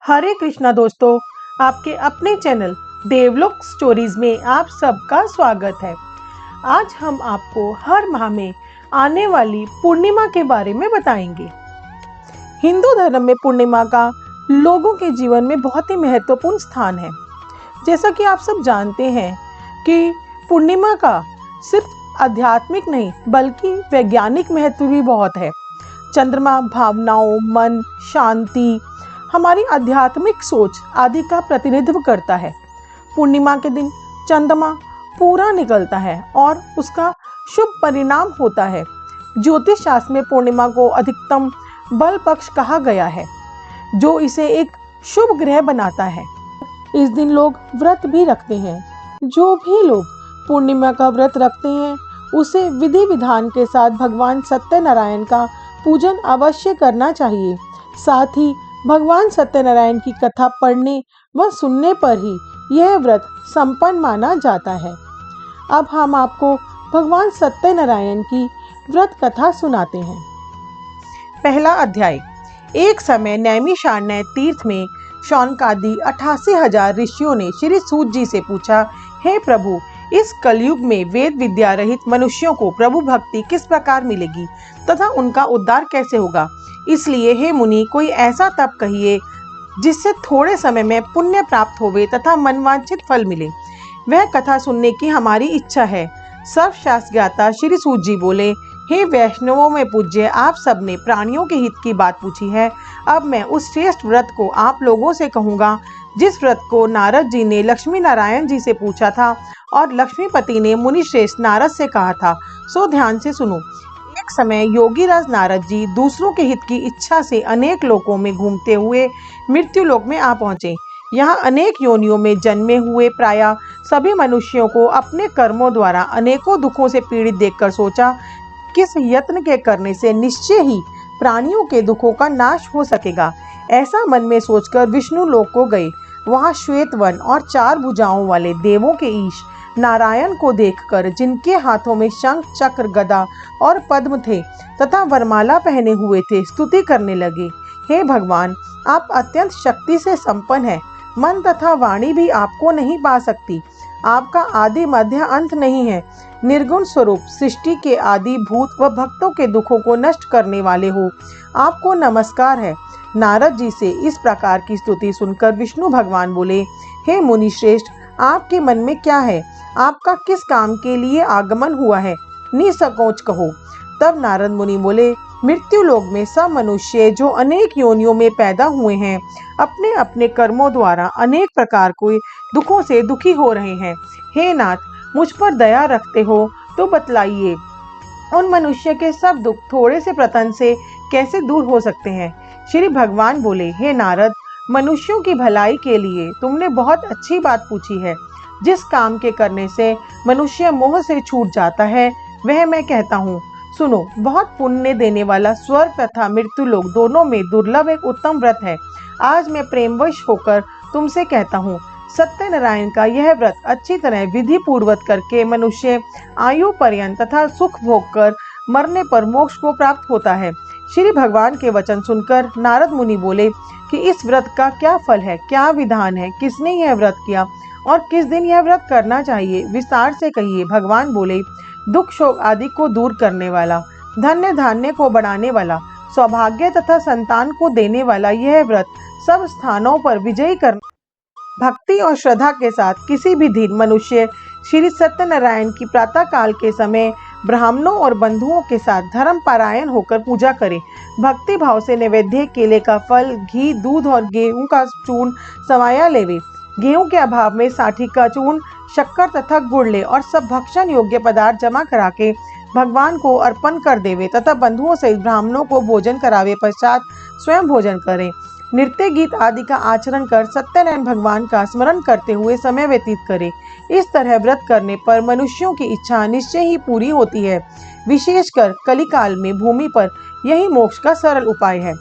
हरे कृष्णा दोस्तों, आपके अपने चैनल देवलोक स्टोरीज में आप सबका स्वागत है। आज हम आपको हर माह में आने वाली पूर्णिमा के बारे में बताएंगे। हिंदू धर्म में पूर्णिमा का लोगों के जीवन में बहुत ही महत्वपूर्ण स्थान है। जैसा कि आप सब जानते हैं कि पूर्णिमा का सिर्फ आध्यात्मिक नहीं बल्कि वैज्ञानिक महत्व भी बहुत है। चंद्रमा भावनाओं, मन, शांति, हमारी आध्यात्मिक सोच आदि का प्रतिनिधित्व करता है। पूर्णिमा के दिन चंद्रमा पूरा निकलता है और उसका शुभ परिणाम होता है। ज्योतिष शास्त्र में पूर्णिमा को अधिकतम बल पक्ष कहा गया है, जो इसे एक शुभ ग्रह बनाता है। इस दिन लोग व्रत भी रखते हैं। जो भी लोग पूर्णिमा का व्रत रखते हैं उसे विधि विधान के साथ भगवान सत्यनारायण का पूजन अवश्य करना चाहिए। साथ ही भगवान सत्यनारायण की कथा पढ़ने व सुनने पर ही यह व्रत संपन्न माना जाता है। अब हम आपको भगवान सत्यनारायण की व्रत कथा सुनाते हैं। पहला अध्याय। एक समय नैमिषारण्य तीर्थ में शौनकादि 88,000 ऋषियों ने श्री सूत जी से पूछा, हे प्रभु, इस कलयुग में वेद विद्या रहित मनुष्यों को प्रभु भक्ति किस प्रकार मिलेगी तथा उनका उद्धार कैसे होगा? इसलिए हे मुनि, कोई ऐसा तप कहिए जिससे थोड़े समय में पुण्य प्राप्त होवे तथा मनवांछित फल मिले। वह कथा सुनने की हमारी इच्छा है। सर्वशास्त्र ज्ञाता श्री सूत जी बोले, हे वैष्णवों में पूज्य, आप सबने प्राणियों के हित की बात पूछी है। अब मैं उस श्रेष्ठ व्रत को आप लोगों से कहूँगा जिस व्रत को नारद जी ने लक्ष्मी नारायण जी से पूछा था और लक्ष्मीपति ने मुनि श्रेष्ठ नारद से कहा था। सो ध्यान से सुनो। एक समय योगीराज नारद जी दूसरों के हित की इच्छा से अनेक लोकों में घूमते हुए मृत्यु लोक में आ पहुँचे। यहाँ अनेक योनियों में जन्मे हुए प्रायः सभी मनुष्यों को अपने कर्मों द्वारा अनेकों दुखों से पीड़ित देखकर सोचा, किस यत्न के करने से निश्चय ही प्राणियों के दुखों का नाश हो सकेगा। ऐसा मन में सोचकर विष्णु लोक को गए। वहाँ श्वेत वन और 4 भुजाओं वाले देवों के ईश नारायण को देखकर, जिनके हाथों में शंख, चक्र, गदा और पद्म थे तथा वरमाला पहने हुए थे, स्तुति करने लगे। हे भगवान, आप अत्यंत शक्ति से संपन्न हैं। मन तथा वाणी भी आपको नहीं पा सकती। आपका आदि मध्य अंत नहीं है। निर्गुण स्वरूप सृष्टि के आदि भूत व भक्तों के दुखों को नष्ट करने वाले हो। आपको नमस्कार है। नारद जी से इस प्रकार की स्तुति सुनकर विष्णु भगवान बोले, हे मुनि श्रेष्ठ, आपके मन में क्या है? आपका किस काम के लिए आगमन हुआ है? निसंकोच कहो। तब नारद मुनि बोले, मृत्यु लोक में सब मनुष्य जो अनेक योनियों में पैदा हुए हैं, अपने अपने कर्मों द्वारा अनेक प्रकार के दुखों से दुखी हो रहे हैं। हे नाथ, मुझ पर दया रखते हो तो बतलाइए, उन मनुष्य के सब दुख थोड़े से प्रतन से कैसे दूर हो सकते हैं? श्री भगवान बोले, हे नारद, मनुष्यों की भलाई के लिए तुमने बहुत अच्छी बात पूछी है। जिस काम के करने से मनुष्य मोह से छूट जाता है वह मैं कहता हूँ। सुनो, बहुत पुण्य देने वाला स्वर्ग तथा मृत्यु लोक दोनों में दुर्लभ एक उत्तम व्रत है। आज मैं प्रेमवश होकर तुमसे कहता हूँ, सत्यनारायण का यह व्रत अच्छी तरह विधि पूर्वक करके मनुष्य आयु पर्यंत तथा सुख भोग कर मरने पर मोक्ष को प्राप्त होता है। श्री भगवान के वचन सुनकर नारद मुनि बोले कि इस व्रत का क्या फल है, क्या विधान है, किसने यह व्रत किया और किस दिन यह व्रत करना चाहिए? विस्तार से कहिए। भगवान बोले, दुख शोक आदि को दूर करने वाला, धन्य धान्य को बढ़ाने वाला, सौभाग्य तथा संतान को देने वाला यह व्रत सब स्थानों पर विजयी कर भक्ति और श्रद्धा के साथ किसी भी दिन मनुष्य श्री सत्यनारायण की प्रातः काल के समय ब्राह्मणों और बंधुओं के साथ धर्म पारायण होकर पूजा करे। भक्ति भाव से नैवेद्य, केले का फल, घी, दूध और गेहूं का चूर्ण समाया लेवे। गेहूं के अभाव में साठी का चूर्ण, शक्कर तथा गुड़ ले और सब भक्षण योग्य पदार्थ जमा करा के भगवान को अर्पण कर देवे तथा बंधुओं सहित ब्राह्मणों को भोजन करावे पश्चात स्वयं भोजन करें। नृत्य गीत आदि का आचरण कर सत्यनारायण भगवान का स्मरण करते हुए समय व्यतीत करें। इस तरह व्रत करने पर मनुष्यों की इच्छा निश्चय ही पूरी होती है। विशेषकर कलिकाल में भूमि पर यही मोक्ष का सरल उपाय है।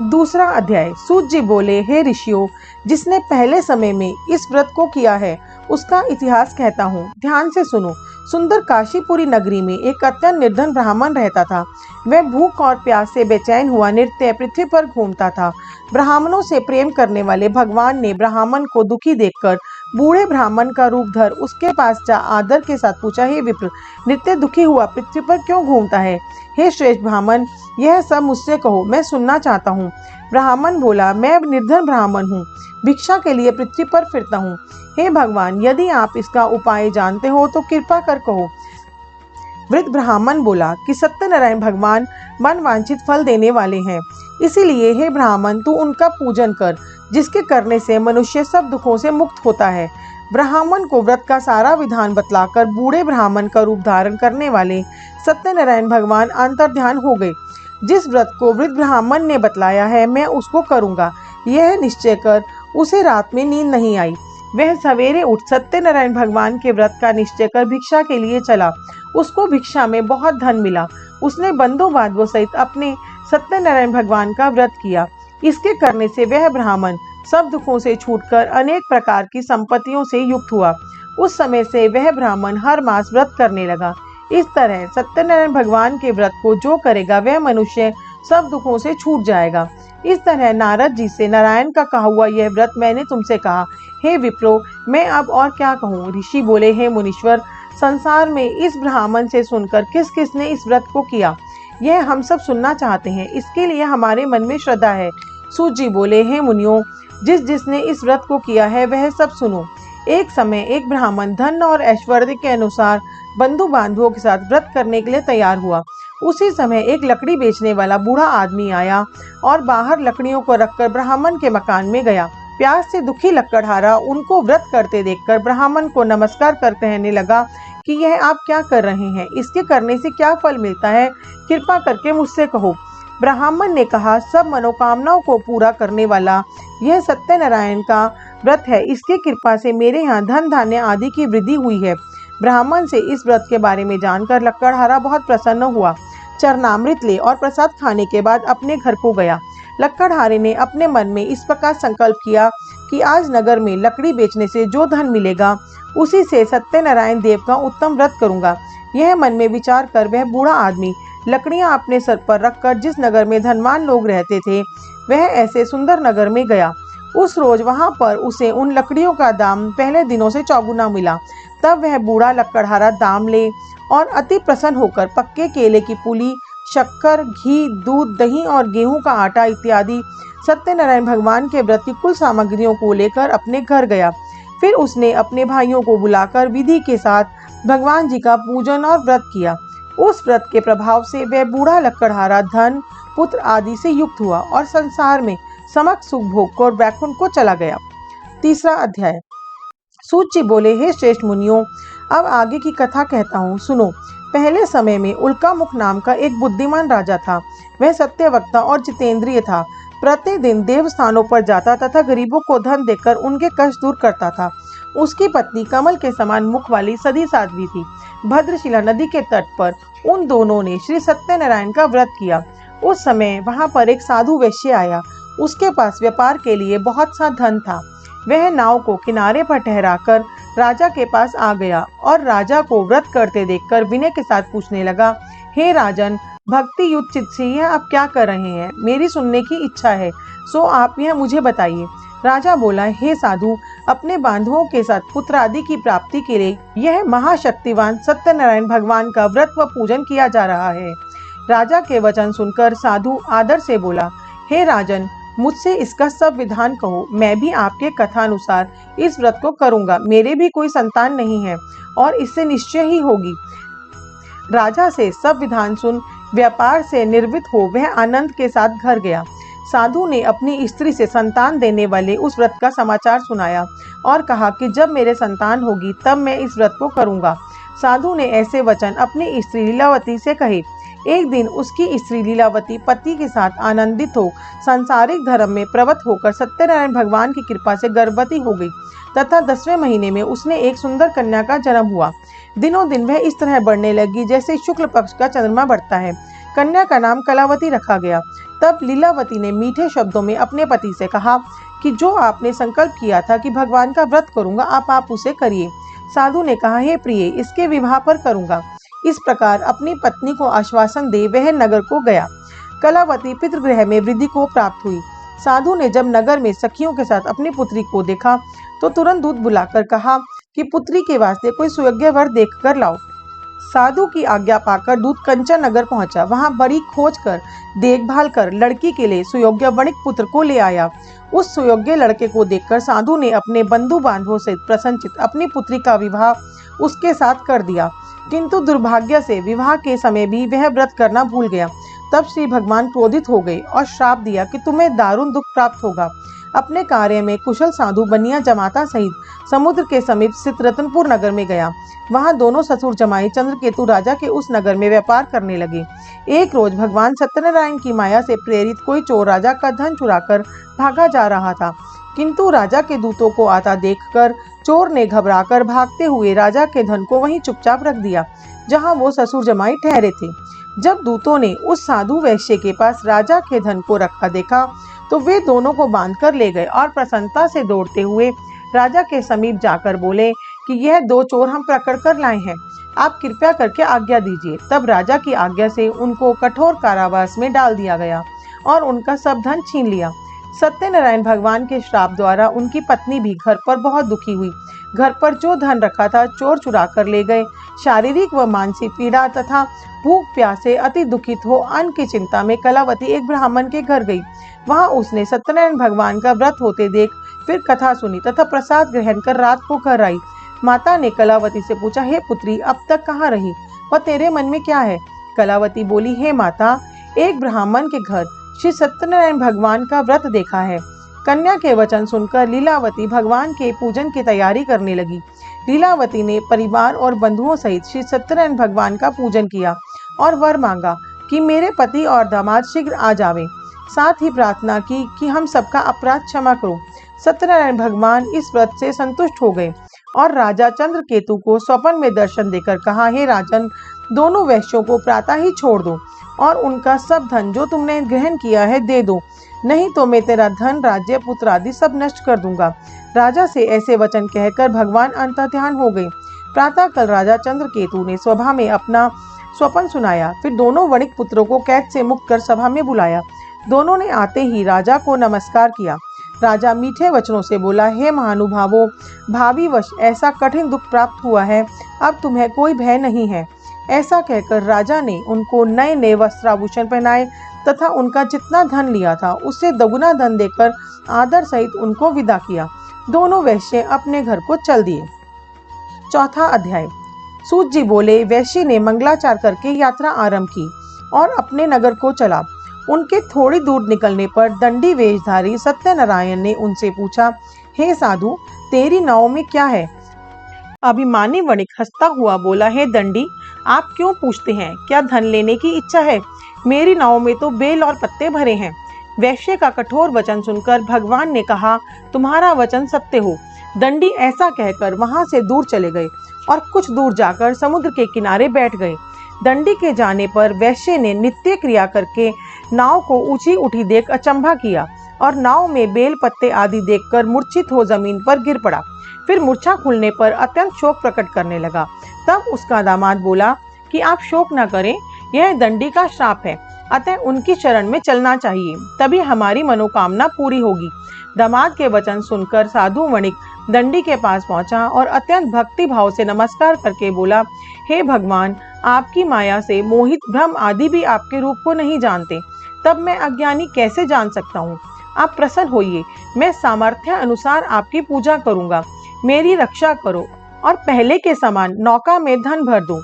दूसरा अध्याय। सूत जी बोले, हे ऋषियों, जिसने पहले समय में इस व्रत को किया है उसका इतिहास कहता हूँ, ध्यान से सुनो। सुंदर काशीपुरी नगरी में एक अत्यंत निर्धन ब्राह्मण रहता था। वह भूख और प्यास से बेचैन हुआ नृत्य पृथ्वी पर घूमता था। ब्राह्मणों से प्रेम करने वाले भगवान ने ब्राह्मण को दुखी देखकर बूढ़े ब्राह्मण का रूप धर उसके पास जा आदर के साथ पूछा, हे विप्र, नृत्य दुखी हुआ पृथ्वी पर क्यों घूमता है? हे श्रेष्ठ ब्राह्मण, यह सब मुझसे कहो, मैं सुनना चाहता हूँ। ब्राह्मण बोला, मैं निर्धन ब्राह्मण हूँ, भिक्षा के लिए पृथ्वी पर फिरता हूँ। हे भगवान, यदि आप इसका उपाय जानते हो तो कृपा कर कहो। वृद्ध ब्राह्मण बोला कि सत्यनारायण भगवान मन वांछित फल देने वाले हैं, इसीलिए हे ब्राह्मण, तू उनका पूजन कर, जिसके करने से मनुष्य सब दुखों से मुक्त होता है। ब्राह्मण को व्रत का सारा विधान बतलाकर बूढ़े ब्राह्मण का रूप धारण करने वाले सत्यनारायण भगवान अंतर्ध्यान हो गए। जिस व्रत को वृद्ध ब्राह्मण ने बतलाया है, मैं उसको करूंगा, यह निश्चय कर उसे रात में नींद नहीं आई। वह सवेरे उठ सत्यनारायण भगवान के व्रत का निश्चय कर भिक्षा के लिए चला। उसको भिक्षा में बहुत धन मिला। उसने बंधु बांधवों सहित अपने सत्यनारायण भगवान का व्रत किया। इसके करने से वह ब्राह्मण सब दुखों से छूटकर अनेक प्रकार की संपत्तियों से युक्त हुआ। उस समय से वह ब्राह्मण हर मास व्रत करने लगा। इस तरह सत्यनारायण भगवान के व्रत को जो करेगा वह मनुष्य सब दुखों से छूट जाएगा। इस तरह नारद जी से नारायण का कहा हुआ यह व्रत मैंने तुमसे कहा। हे विप्रो, मैं अब और क्या कहूँ? ऋषि बोले, हे मुनीश्वर, संसार में इस ब्राह्मण से सुनकर किस किस ने इस व्रत को किया, यह हम सब सुनना चाहते हैं। इसके लिए हमारे मन में श्रद्धा है। सूत जी बोले, हे मुनियों, जिस जिसने इस व्रत को किया है वह सब सुनो। एक समय एक ब्राह्मण धन और ऐश्वर्य के अनुसार बंधु बांधवों के साथ व्रत करने के लिए तैयार हुआ। उसी समय एक लकड़ी बेचने वाला बूढ़ा आदमी आया और बाहर लकड़ियों को रखकर ब्राह्मण के मकान में गया। प्यास से दुखी लकड़हारा उनको व्रत करते देखकर ब्राह्मण को नमस्कार कर कहने लगा कि यह आप क्या कर रहे हैं? इसके करने से क्या फल मिलता है? कृपा करके मुझसे कहो। ब्राह्मण ने कहा, सब मनोकामनाओं को पूरा करने वाला यह सत्यनारायण का व्रत है। इसके कृपा से मेरे यहाँ धन धान्य आदि की वृद्धि हुई है। ब्राह्मण से इस व्रत के बारे में जानकर लक्कड़हारा बहुत प्रसन्न हुआ। चरणामृत ले और प्रसाद खाने के बाद अपने घर को गया। लक्कड़हारे ने अपने मन में इस प्रकार संकल्प किया कि आज नगर में लकड़ी बेचने से जो धन मिलेगा उसी से सत्यनारायण देव का उत्तम व्रत करूंगा। यह मन में विचार कर वह बूढ़ा आदमी लकड़ियां अपने सर पर रखकर जिस नगर में धनवान लोग रहते थे वह ऐसे सुंदर नगर में गया। उस रोज वहां पर उसे उन लकड़ियों का दाम पहले दिनों से चौगुना मिला। तब वह बूढ़ा लक्कड़हारा दाम ले और अति प्रसन्न होकर पक्के केले की पुली, शक्कर, घी, दूध, दही और गेहूं का आटा इत्यादि सत्यनारायण भगवान के व्रत की कुल सामग्रियों को लेकर अपने घर गया। फिर उसने अपने भाइयों को बुलाकर विधि के साथ भगवान जी का पूजन और व्रत किया। उस व्रत के प्रभाव से वह बूढ़ा लक्कड़हारा धन, पुत्र आदि से युक्त हुआ और संसार में समस्त सुख भोग और वैकुंठ को चला गया। तीसरा अध्याय। सूत जी बोले, हे श्रेष्ठ मुनियों, अब आगे की कथा कहता हूँ, सुनो। पहले समय में उल्कामुख नाम का एक बुद्धिमान राजा था। वह सत्यवक्ता और जितेंद्रिय था। प्रतिदिन देव स्थानों पर जाता तथा गरीबों को धन देकर उनके कष्ट दूर करता था। उसकी पत्नी कमल के समान मुख वाली सदी साध्वी थी। भद्रशिला नदी के तट पर उन दोनों ने श्री सत्यनारायण का व्रत किया। उस समय वहां पर एक साधु वैश्य आया। उसके पास व्यापार के लिए बहुत सा धन था। वह नाव को किनारे पर ठहराकर राजा के पास आ गया और राजा को व्रत करते देखकर विनय के साथ पूछने लगा, हे राजन, भक्ति युक्त चित्त से यह आप क्या कर रहे हैं? मेरी सुनने की इच्छा है, सो आप यह मुझे बताइए। राजा बोला, हे साधु, अपने बांधवों के साथ पुत्र आदि की प्राप्ति के लिए यह महाशक्तिवान सत्यनारायण भगवान का व्रत व पूजन किया जा रहा है। राजा के वचन सुनकर साधु आदर से बोला, हे राजन, मुझसे इसका सब विधान कहो। मैं भी आपके कथा अनुसार इस व्रत को करूंगा। मेरे भी कोई संतान नहीं है और इससे निश्चय ही होगी। राजा से सब विधान सुन व्यापार से निर्वित हो वह आनंद के साथ घर गया। साधु ने अपनी स्त्री से संतान देने वाले उस व्रत का समाचार सुनाया और कहा कि जब मेरे संतान होगी तब मैं इस व्रत को करूंगा। साधु ने ऐसे वचन अपनी स्त्री लीलावती से कहे। एक दिन उसकी स्त्री लीलावती पति के साथ आनंदित हो सांसारिक धर्म में प्रवृत्त होकर सत्यनारायण भगवान की कृपा से गर्भवती हो गई तथा 10वें महीने में उसने एक सुंदर कन्या का जन्म हुआ। दिनों दिन वह इस तरह बढ़ने लगी जैसे शुक्ल पक्ष का चंद्रमा बढ़ता है। कन्या का नाम कलावती रखा गया। तब लीलावती ने मीठे शब्दों में अपने पति से कहा कि जो आपने संकल्प किया था कि भगवान का व्रत करूंगा, आप उसे करिए। साधु ने कहा, हे प्रिय, इसके विवाह पर करूंगा। इस प्रकार अपनी पत्नी को आश्वासन दे वह नगर को गया। कलावती पितृगृह में वृद्धि को प्राप्त हुई। साधु ने जब नगर में सखियों के साथ अपनी पुत्री को देखा तो तुरंत दूत बुलाकर कहा कि पुत्री के वास्ते कोई सुयोग्य वर देख कर लाओ। साधु की आज्ञा पाकर दूत कंचन नगर पहुंचा। वहां बड़ी खोज कर देखभाल कर लड़की के लिए सुयोग्य वणिक पुत्र को ले आया। उस सुयोग्य लड़के को देखकर साधु ने अपने बंधु बांधवों से प्रसन्नचित अपनी पुत्री का विवाह उसके साथ कर दिया, किंतु दुर्भाग्य से विवाह के समय भी वह व्रत करना भूल गया। तब श्री भगवान क्रोधित हो गए और श्राप दिया कि तुम्हें दारुण दुख प्राप्त होगा। अपने कार्य में कुशल साधु बनिया जमाता सहित समुद्र के समीप स्थित रतनपुर नगर में गया। वहां दोनों ससुर जमाई चंद्रकेतु राजा के उस नगर में व्यापार करने लगे। एक रोज भगवान सत्यनारायण की माया से प्रेरित कोई चोर राजा का धन चुराकर भागा जा रहा था, किंतु राजा के दूतों को आता देखकर चोर ने घबराकर भागते हुए राजा के धन को वहीं चुपचाप रख दिया जहां वो ससुर जमाई ठहरे थे। जब दूतों ने उस साधु वैश्य के पास राजा के धन को रखा देखा तो वे दोनों को बांधकर ले गए और प्रसन्नता से दौड़ते हुए राजा के समीप जाकर बोले कि यह दो चोर हम पकड़ कर लाए हैं, आप कृपया करके आज्ञा दीजिए। तब राजा की आज्ञा से उनको कठोर कारावास में डाल दिया गया और उनका सब धन छीन लिया। सत्यनारायण भगवान के श्राप द्वारा उनकी पत्नी भी घर पर बहुत दुखी हुई। घर पर जो धन रखा था चोर चुरा कर ले गए। शारीरिक व मानसिक पीड़ा तथा भूख प्यास से अति दुखित हो अन्न की चिंता में कलावती एक ब्राह्मण के घर गई। वहां उसने सत्यनारायण भगवान का व्रत होते देख फिर कथा सुनी तथा प्रसाद ग्रहण कर रात को घर आई। माता ने कलावती से पूछा, हे पुत्री, अब तक कहाँ रही व तेरे मन में क्या है? कलावती बोली, हे माता, एक ब्राह्मण के घर श्री सत्यनारायण भगवान का व्रत देखा है। कन्या के वचन सुनकर लीलावती भगवान के पूजन की तैयारी करने लगी। लीलावती ने परिवार और बंधुओं सहित श्री सत्यनारायण भगवान का पूजन किया और वर मांगा कि मेरे पति और दामाद शीघ्र आ जावें। साथ ही प्रार्थना की कि हम सबका अपराध क्षमा करो। सत्यनारायण भगवान इस व्रत से संतुष्ट हो गए और राजा चंद्रकेतु को स्वप्न में दर्शन देकर कहा, हे राजन, दोनों वैश्यों को प्रातः ही छोड़ दो और उनका सब धन जो तुमने ग्रहण किया है दे दो, नहीं तो मैं तेरा धन, राज्य, पुत्र आदि सब नष्ट कर दूंगा। राजा से ऐसे वचन कहकर भगवान अंतर्ध्यान हो गए। प्रातः कल राजा चंद्रकेतु ने सभा में अपना स्वप्न सुनाया। फिर दोनों वणिक पुत्रों को कैद से मुक्त कर सभा में बुलाया। दोनों ने आते ही राजा को नमस्कार किया। राजा मीठे वचनों से बोला, हे महानुभावों, भावी वश ऐसा कठिन दुख प्राप्त हुआ है, अब तुम्हें कोई भय नहीं है। ऐसा कहकर राजा ने उनको नए नए वस्त्राभूषण पहनाए तथा उनका जितना धन लिया था उससे दोगुना धन देकर आदर सहित उनको विदा किया। दोनों वैश्य अपने घर को चल दिए। चौथा अध्याय। सूत जी बोले, वैश्य ने मंगलाचार करके यात्रा आरंभ की और अपने नगर को चला। उनके थोड़ी दूर निकलने पर दंडी वेशधारी सत्यनारायण ने उनसे पूछा, हे साधु, तेरी नाव में क्या है? अभिमानी वणिक हंसता हुआ बोला, हे दंडी, आप क्यों पूछते हैं? क्या धन लेने की इच्छा है? मेरी नाव में तो बेल और पत्ते भरे हैं। वैश्य का कठोर वचन सुनकर भगवान ने कहा, तुम्हारा वचन सत्य हो। दंडी ऐसा कहकर वहां से दूर चले गए और कुछ दूर जाकर समुद्र के किनारे बैठ गए। दंडी के जाने पर वैश्य ने नित्य क्रिया करके नाव को ऊंची उठी देख अचंभा किया और नाव में बेल पत्ते आदि देखकर मूर्छित हो जमीन पर गिर पड़ा। फिर मूर्छा खुलने पर अत्यंत शोक प्रकट करने लगा। तब उसका दामाद बोला कि आप शोक न करें, यह दंडी का श्राप है, अतः उनकी शरण में चलना चाहिए, तभी हमारी मनोकामना पूरी होगी। दामाद के वचन सुनकर साधु वणिक दंडी के पास पहुंचा और अत्यंत भक्ति भाव से नमस्कार करके बोला, हे भगवान, आपकी माया से मोहित भ्रम आदि भी आपके रूप को नहीं जानते, तब मैं अज्ञानी कैसे जान सकता हूँ? आप प्रसन्न होइए, मैं सामर्थ्य अनुसार आपकी पूजा करूंगा। मेरी रक्षा करो और पहले के समान नौका में धन भर दो।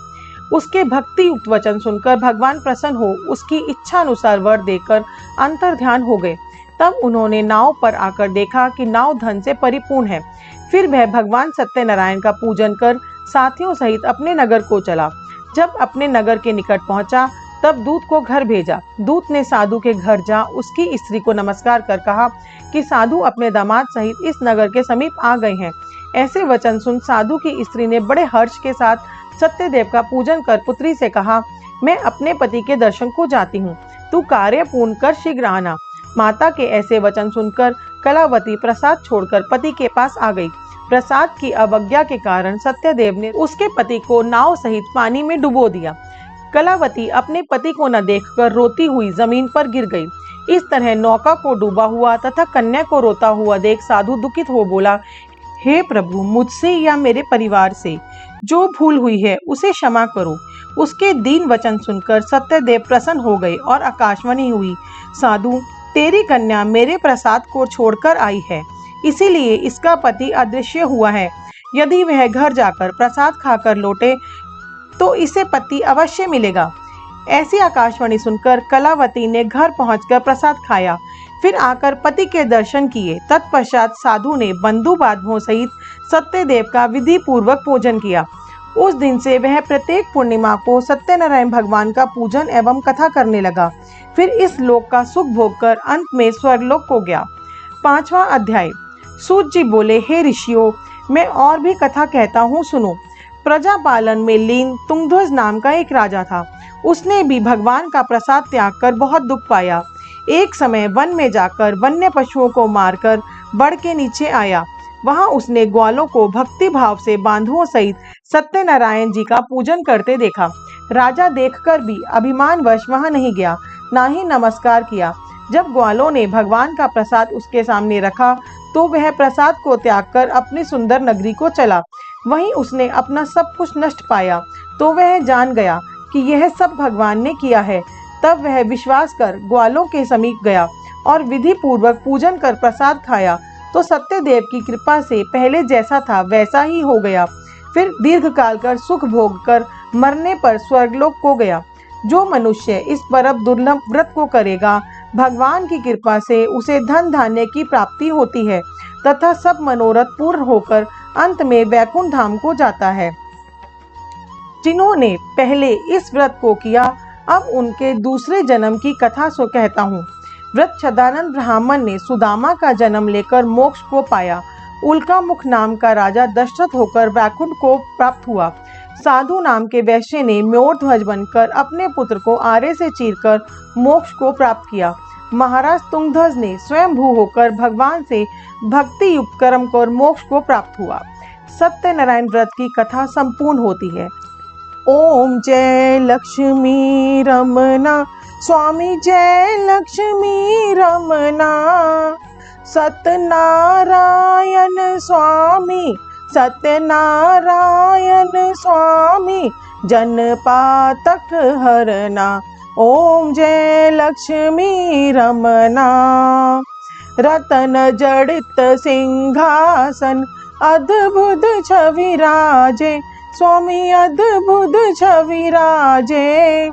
उसके भक्ति युक्त वचन सुनकर भगवान प्रसन्न हो उसकी इच्छा अनुसार वर देकर अंतर्ध्यान हो गए। तब उन्होंने नाव पर आकर देखा कि नाव धन से परिपूर्ण है। फिर वह भगवान सत्यनारायण का पूजन कर साथियों सहित अपने नगर को चला। जब अपने नगर के निकट पहुंचा तब दूत को घर भेजा। दूत ने साधु के घर जा उसकी स्त्री को नमस्कार कर कहा कि साधु अपने दामाद सहित इस नगर के समीप आ गए हैं। ऐसे वचन सुन साधु की स्त्री ने बड़े हर्ष के साथ सत्यदेव का पूजन कर पुत्री से कहा, मैं अपने पति के दर्शन को जाती हूँ, तू कार्य पूर्ण कर शीघ्र आना। माता के ऐसे वचन सुनकर कलावती प्रसाद छोड़कर पति के पास आ गई प्रसाद की अवज्ञा के कारण सत्यदेव ने उसके पति को नाव सहित पानी में डुबो दिया। कलावती अपने पति को न देखकर रोती हुई जमीन पर गिर गई। इस तरह नौका को डूबा हुआ तथा कन्या को रोता हुआ देख साधु दुखित हो बोला, हे प्रभु, मुझसे या मेरे परिवार से जो भूल हुई है उसे क्षमा करो। उसके दीन वचन सुनकर सत्यदेव प्रसन्न हो गए और आकाशवाणी हुई, साधु, तेरी कन्या मेरे प्रसाद को छोड़कर आई है, इसीलिए इसका पति अदृश्य हुआ है। यदि वह घर जाकर प्रसाद खाकर लौटे तो इसे पति अवश्य मिलेगा। ऐसी आकाशवाणी सुनकर कलावती ने घर पहुंचकर प्रसाद खाया, फिर आकर पति के दर्शन किए। तत्पश्चात साधु ने बंधु बांधवों सहित सत्यदेव का विधि पूर्वक पूजन किया। उस दिन से वह प्रत्येक पूर्णिमा को सत्यनारायण भगवान का पूजन एवं कथा करने लगा। फिर इस लोक का सुख भोगकर अंत में स्वर्गलोक को गया। 5वां अध्याय। सूत जी बोले, हे ऋषियों, मैं और भी कथा कहता हूँ, सुनो। प्रजा पालन में लीन तुंगध्वज नाम का एक राजा था। उसने भी भगवान का प्रसाद त्याग कर बहुत दुख पाया। एक समय वन में जाकर वन्य पशुओं को मारकर बड़ के नीचे आया। वहां उसने ग्वालों को भक्ति भाव से बांधुओं सहित सत्यनारायण जी का पूजन करते देखा। राजा देखकर भी अभिमानवश वहां नहीं गया, ना ही नमस्कार किया। जब ग्वालों ने भगवान का प्रसाद उसके सामने रखा तो वह प्रसाद को त्याग कर अपनी सुंदर नगरी को चला। वहीं उसने अपना सब कुछ नष्ट पाया तो वह जान गया कि यह सब भगवान ने किया है। तब वह विश्वास कर ग्वालों के समीप गया और विधि पूर्वक पूजन कर प्रसाद खाया तो सत्यदेव की कृपा से पहले जैसा था वैसा ही हो गया। फिर दीर्घ काल कर सुख भोग कर मरने पर स्वर्गलोक को गया। जो मनुष्य इस परम दुर्लभ व्रत को करेगा, भगवान की कृपा से उसे धन धान्य की प्राप्ति होती है तथा सब मनोरथ पूर्ण होकर अंत में वैकुंठ धाम को जाता है। जिन्होंने पहले इस व्रत को किया, अब उनके दूसरे जन्म की कथा सो कहता हूँ। व्रतछदानंद ब्राह्मण ने सुदामा का जन्म लेकर मोक्ष को पाया। उल्का मुख नाम का राजा दशरथ होकर वैकुंठ को प्राप्त हुआ। साधु नाम के वैश्य ने म्योर ध्वज बनकर अपने पुत्र को आरे से चीरकर मोक्ष को प्राप्त किया। महाराज तुंगध्वज ने स्वयं भू होकर भगवान से भक्ति युक्त कर्म कर मोक्ष को प्राप्त हुआ। सत्यनारायण व्रत की कथा संपूर्ण होती है। ओम जय लक्ष्मी रमना, स्वामी जय लक्ष्मी रमना। सत्यनारायण स्वामी, सत्यनारायण स्वामी, जन पातक हरना। ओम जय लक्ष्मी रमना। रतन जड़ित सिंहासन, अद्भुत छवि राजे, स्वामी अद्भुत छवि राजे।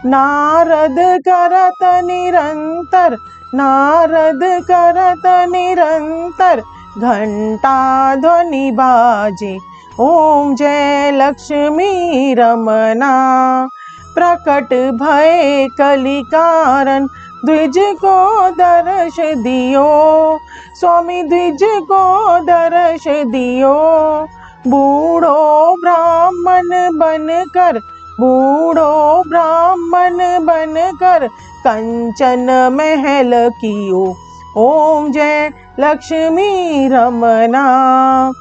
नारद करत निरंतर, नारद करत निरंतर, घंटा ध्वनि बाजे। ओम जय लक्ष्मी रमना। प्रकट भय कलि कारण, द्विज को दर्श दियो, स्वामी द्विज को दर्श दियो। बूढ़ो ब्राह्मण बनकर, बूढ़ो ब्राह्मण बनकर, कंचन महल कियो। ओम जय लक्ष्मी रमना।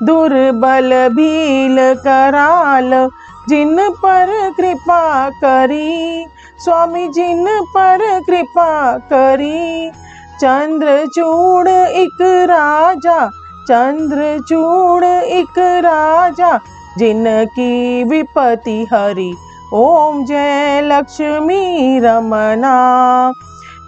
दुर्बल भील कराल, जिन पर कृपा करी, स्वामी जिन पर कृपा करी। चंद्रचूड़ एक राजा, चंद्रचूड़ एक राजा, जिनकी विपत्ति हरी। ओम जय लक्ष्मी रमना।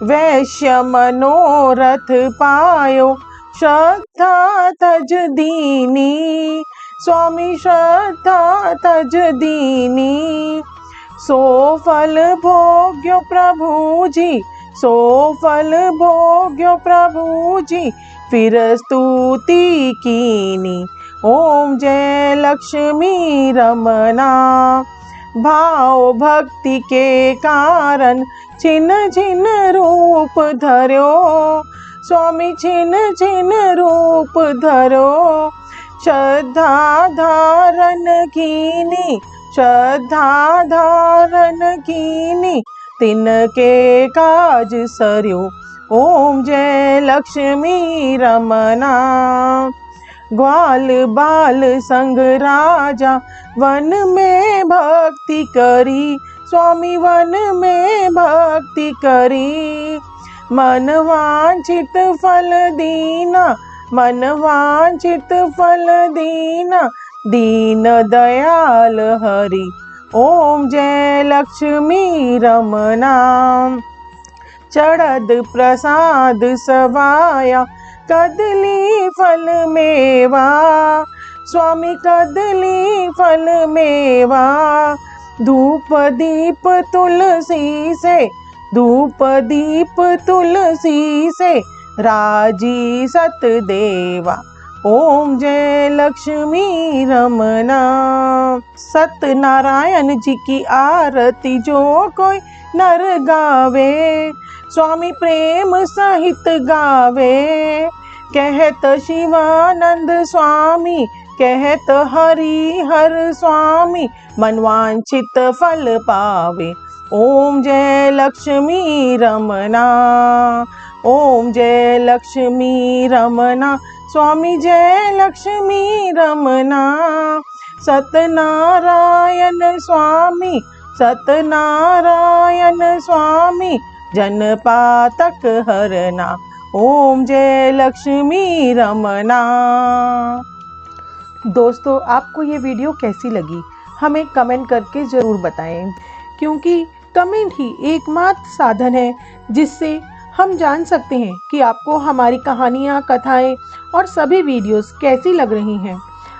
वैश्य मनोरथ पायो, श्रद्धा तज दीनी, स्वामी श्रद्धा तज दीनी। सो फल भोग्यो प्रभु जी, सो फल भोग्यो प्रभु जी, फिर स्तुति कीनी। ओम जय लक्ष्मी रमना। भाव भक्ति के कारण, छिन्न छिन्न रूप धर्यो, स्वामी छिन्न छिन्न रूप धर्यो। श्रद्धा धारण कीनी, श्रद्धा धारण कीनी, तिनके काज सर्यो। ओम जय लक्ष्मी रमना। ग्वाल बाल संग राजा वन में भक्ति करी, स्वामी वन में भक्ति करी। मन वांछित फल दीना, मन वांछित फल दीना, दीन दयाल हरि। ओम जय लक्ष्मी रमना। चढ़द प्रसाद सवाया, कदली फल मेवा, स्वामी कदली फल मेवा। धूप दीप तुलसी से, धूप दीप तुलसी से, राजी सतदेवा। ओम जय लक्ष्मी रमना। सत्यनारायण जी की आरती जो कोई नर गावे, स्वामी प्रेम सहित गावे। कहत शिवानंद स्वामी, कहत हरि हर स्वामी, मनवांछित फल पावे। ओम जय लक्ष्मी रमना, ओम जय लक्ष्मी रमना, स्वामी जय लक्ष्मी रमना। सत्यनारायण स्वामी, सत्यनारायण स्वामी, जन पातक हरना। ओम जय लक्ष्मी रमना। दोस्तों, आपको ये वीडियो कैसी लगी हमें कमेंट करके ज़रूर बताएं, क्योंकि कमेंट ही एकमात्र साधन है जिससे हम जान सकते हैं कि आपको हमारी कहानियाँ, कथाएं और सभी वीडियोस कैसी लग रही हैं।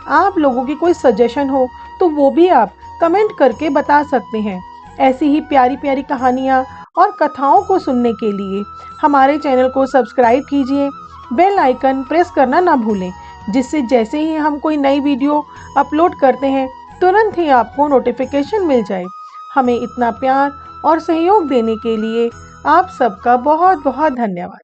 आप लोगों की कोई सजेशन हो तो वो भी आप कमेंट करके बता सकते हैं। ऐसी ही प्यारी प्यारी कहानियाँ और कथाओं को सुनने के लिए हमारे चैनल को सब्सक्राइब कीजिए, बेल आइकन प्रेस करना ना भूलें, जिससे जैसे ही हम कोई नई वीडियो अपलोड करते हैं तुरंत ही आपको नोटिफिकेशन मिल जाए। हमें इतना प्यार और सहयोग देने के लिए आप सबका बहुत बहुत धन्यवाद।